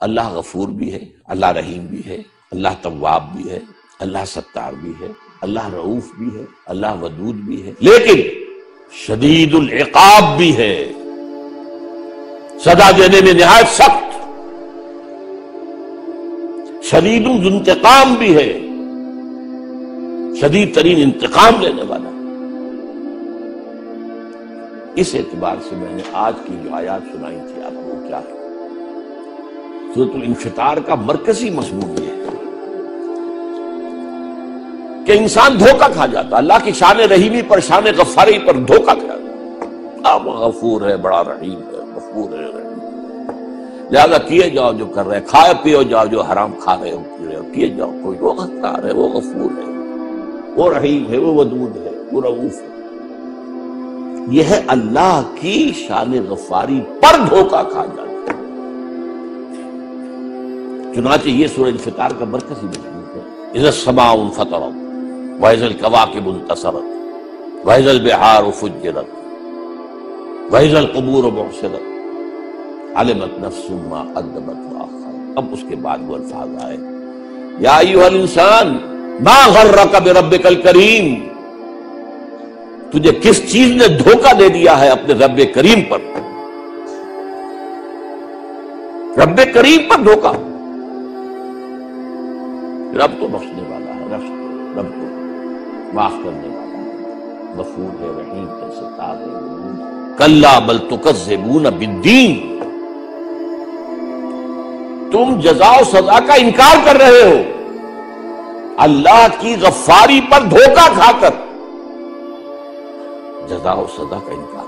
اللہ غفور بھی ہے، اللہ رحیم بھی ہے، اللہ تواب بھی ہے، اللہ ستار بھی ہے، اللہ رؤوف بھی ہے، اللہ ودود بھی ہے، لیکن شدید العقاب بھی ہے، سزا دینے میں نہایت سخت، شدید الانتقام بھی ہے، شدید ترین انتقام لینے والا۔ اس اعتبار سے میں نے آج کی جو آیات سنائی تھی آپ کو کیا ہے، سورۃ الانفطار کا مرکزی مضمون یہ ہے کہ انسان دھوکہ کھا جاتا، اللہ کی شان رحیمی پر، شان غفاری پر دھوکہ کھا جاتا۔ اب غفور ہے، بڑا رحیم ہے، غفور ہے، رحیم، لہذا کیے جاؤ جو کر رہے، کھائے پیو جاؤ جو حرام کھا رہے ہو، پی رہے ہو، کیے جاؤ، کوئی وہ غفار ہے، وہ غفور ہے، وہ رحیم ہے، وہ ودود ہے، وہ رؤوف ہے۔ یہ ہے اللہ کی شان غفاری پر دھوکہ کھا جانا۔ چنانچہ یہ سورہ انفطار کا مرکزی مضمون ہے۔ اذا السماء انفطرت واذا الكواكب انتصرت واذا البحار فجرت واذا القبور بعثرت علمت نفس ما قدمت واخرت۔ اب اس کے بعد وہ الفاظ آئے، یا ایھا الانسان ما غرک بربک الکریم، تجھے کس چیز نے دھوکہ دے دیا ہے اپنے رب کریم پر؟ رب کریم پر دھوکہ، رب تو بخشنے والا ہے، رب تو معاف کرنے والا ہے، غفور ہے، رحیم ہے، ستار ہے، کلا بل تکذبون بالدین، تم جزا و سزا کا انکار کر رہے ہو اللہ کی غفاری پر دھوکہ کھا کر، جزا و سزا کا انکار۔